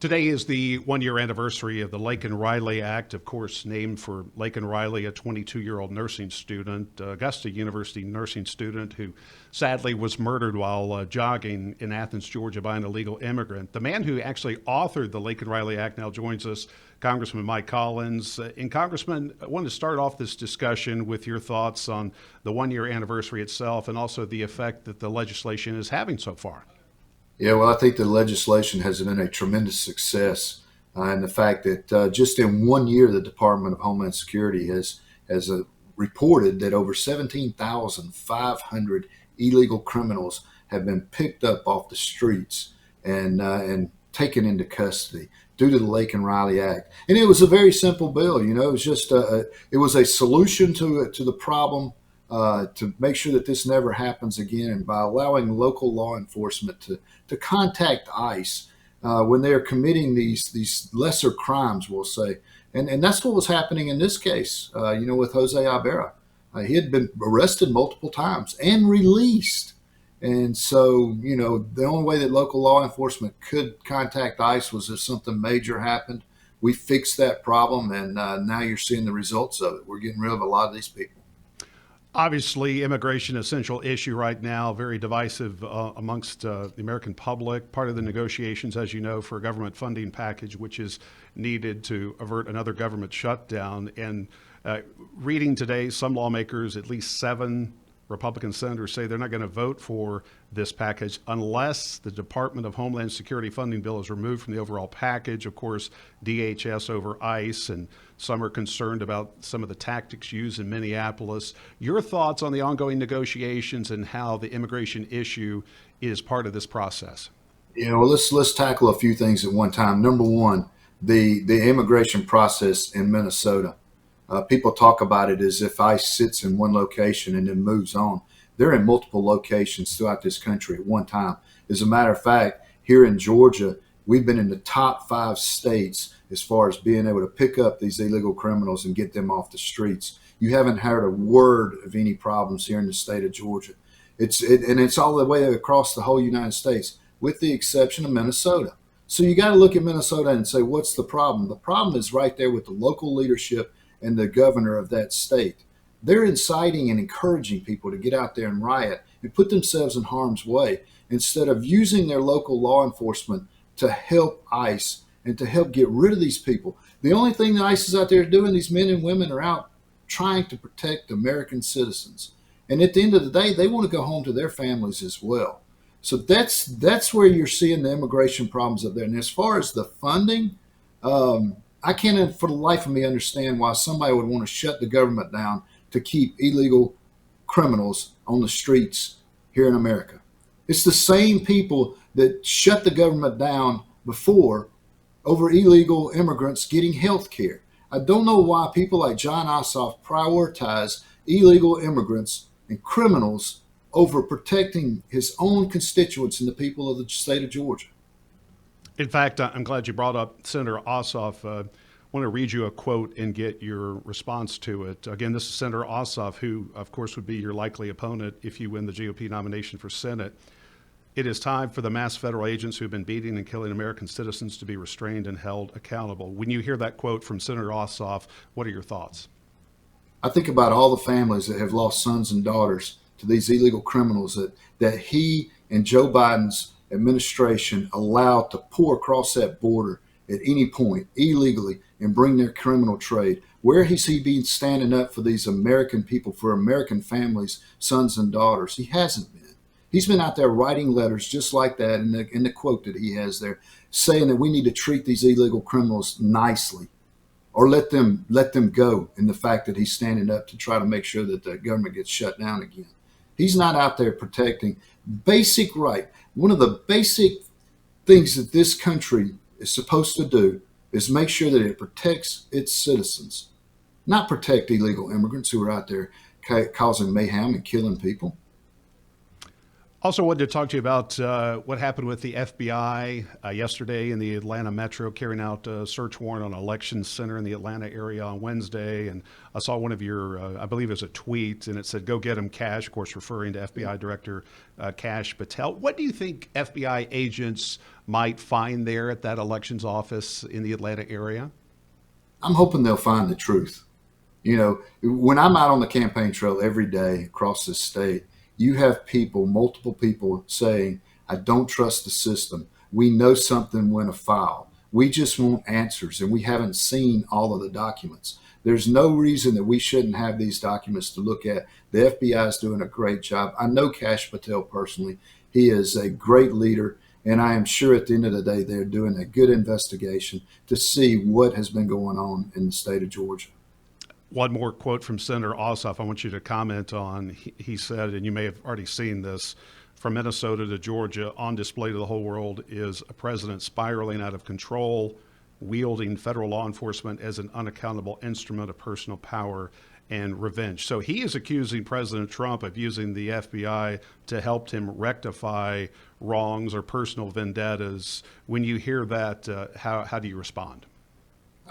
Today is the 1 year anniversary of the Laken Riley Act, of course, named for Laken Riley, a 22-year-old nursing student, Augusta University nursing student who sadly was murdered while jogging in Athens, Georgia by an illegal immigrant. The man who actually authored the Laken Riley Act now joins us, Congressman Mike Collins. And Congressman, I wanted to start off this discussion with your thoughts on the 1 year anniversary itself and also the effect that the legislation is having so far. Yeah, well, I think the legislation has been a tremendous success, and the fact that just in 1 year, the Department of Homeland Security has reported that over 17,500 illegal criminals have been picked up off the streets and taken into custody due to the Laken Riley Act. And it was a very simple bill. It was just it was a solution to the problem. To make sure that this never happens again, and by allowing local law enforcement to contact ICE when they are committing these lesser crimes, we'll say, and that's what was happening in this case. With Jose Ibarra, he had been arrested multiple times and released, and so the only way that local law enforcement could contact ICE was if something major happened. We fixed that problem, and now you're seeing the results of it. We're getting rid of a lot of these people. Obviously, immigration is a central issue right now, very divisive amongst the American public. Part of the negotiations, as you know, for a government funding package, which is needed to avert another government shutdown. And reading today, some lawmakers, at least 7 Republican senators, say they're not going to vote for this package unless the Department of Homeland Security funding bill is removed from the overall package. Of course, DHS over ICE, and some are concerned about some of the tactics used in Minneapolis. Your thoughts on the ongoing negotiations and how the immigration issue is part of this process? Well, let's tackle a few things at one time. Number one, the immigration process in Minnesota. People talk about it as if ICE sits in one location and then moves on. They're in multiple locations throughout this country at one time. As a matter of fact, here in Georgia, we've been in the top 5 states as far as being able to pick up these illegal criminals and get them off the streets. You haven't heard a word of any problems here in the state of Georgia. It's all the way across the whole United States, with the exception of Minnesota. So you got to look at Minnesota and say, what's the problem? The problem is right there with the local leadership and the governor of that state. They're inciting and encouraging people to get out there and riot and put themselves in harm's way instead of using their local law enforcement to help ICE and to help get rid of these people. The only thing that ICE is out there doing, these men and women are out trying to protect American citizens. And at the end of the day, they want to go home to their families as well. So that's where you're seeing the immigration problems up there. And as far as the funding, I can't for the life of me understand why somebody would want to shut the government down to keep illegal criminals on the streets here in America. It's the same people that shut the government down before over illegal immigrants getting health care. I don't know why people like John Ossoff prioritize illegal immigrants and criminals over protecting his own constituents and the people of the state of Georgia. In fact, I'm glad you brought up Senator Ossoff. I want to read you a quote and get your response to it. Again, this is Senator Ossoff, who, of course, would be your likely opponent if you win the GOP nomination for Senate. It is time for the mass federal agents who have been beating and killing American citizens to be restrained and held accountable. When you hear that quote from Senator Ossoff, what are your thoughts? I think about all the families that have lost sons and daughters to these illegal criminals that he and Joe Biden's administration allowed to pour across that border at any point illegally and bring their criminal trade. Where has he been standing up for these American people, for American families, sons and daughters? He hasn't been. He's been out there writing letters just like that in the quote that he has there, saying that we need to treat these illegal criminals nicely or let them go, in the fact that he's standing up to try to make sure that the government gets shut down again. He's not out there protecting basic right. One of the basic things that this country is supposed to do is make sure that it protects its citizens, not protect illegal immigrants who are out there causing mayhem and killing people. Also wanted to talk to you about what happened with the FBI yesterday in the Atlanta metro, carrying out a search warrant on an election center in the Atlanta area on Wednesday. And I saw one of your, I believe it was a tweet, and it said, "Go get him, Cash," of course, referring to FBI Director Cash Patel. What do you think FBI agents might find there at that elections office in the Atlanta area? I'm hoping they'll find the truth. You know, when I'm out on the campaign trail every day across this state, you have people, multiple people saying, "I don't trust the system. We know something went afoul. We just want answers, and we haven't seen all of the documents." There's no reason that we shouldn't have these documents to look at. The FBI is doing a great job. I know Cash Patel personally. He is a great leader, and I am sure at the end of the day, they're doing a good investigation to see what has been going on in the state of Georgia. One more quote from Senator Ossoff I want you to comment on. He said, and you may have already seen this, "From Minnesota to Georgia, on display to the whole world is a president spiraling out of control, wielding federal law enforcement as an unaccountable instrument of personal power and revenge." So he is accusing President Trump of using the FBI to help him rectify wrongs or personal vendettas. When you hear that, how do you respond?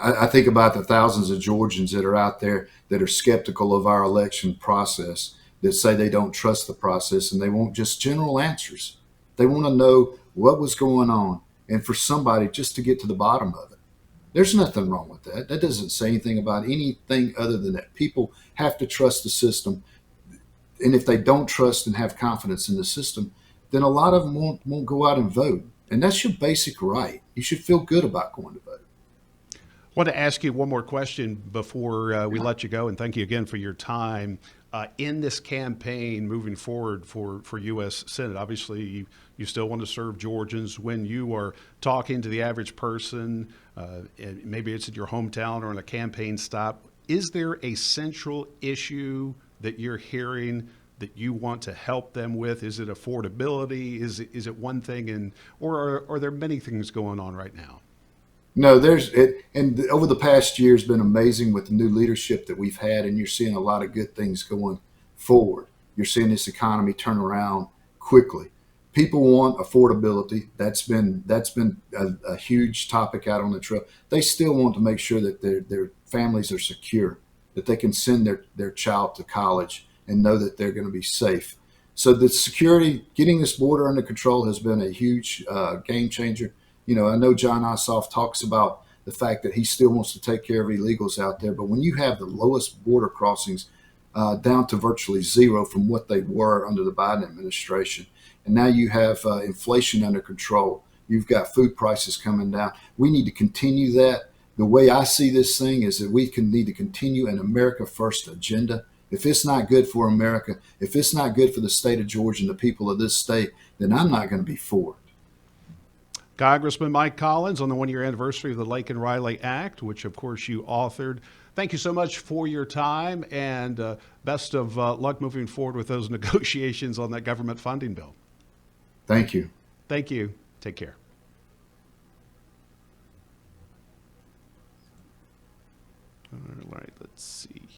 I think about the thousands of Georgians that are out there that are skeptical of our election process, that say they don't trust the process and they want just general answers. They want to know what was going on and for somebody just to get to the bottom of it. There's nothing wrong with that. That doesn't say anything about anything other than that people have to trust the system. And if they don't trust and have confidence in the system, then a lot of them won't go out and vote. And that's your basic right. You should feel good about going to vote. I want to ask you one more question before we let you go, and thank you again for your time. In this campaign moving forward for U.S. Senate, obviously you still want to serve Georgians. When you are talking to the average person, and maybe it's at your hometown or on a campaign stop, is there a central issue that you're hearing that you want to help them with? Is it affordability? Is it one thing, or are there many things going on right now? No, there's it, and over the past year has been amazing with the new leadership that we've had, and you're seeing a lot of good things going forward. You're seeing this economy turn around quickly. People want affordability. That's been a huge topic out on the trail. They still want to make sure that their families are secure, that they can send their child to college and know that they're going to be safe. So the security, getting this border under control, has been a huge game changer. You know, I know John Ossoff talks about the fact that he still wants to take care of illegals out there, but when you have the lowest border crossings down to virtually zero from what they were under the Biden administration, and now you have inflation under control, you've got food prices coming down. We need to continue that. The way I see this thing is that we need to continue an America First agenda. If it's not good for America, if it's not good for the state of Georgia and the people of this state, then I'm not going to be for it. Congressman Mike Collins, on the one-year anniversary of the Laken Riley Act, which of course you authored. Thank you so much for your time, and best of luck moving forward with those negotiations on that government funding bill. Thank you. Thank you. Take care. All right, let's see.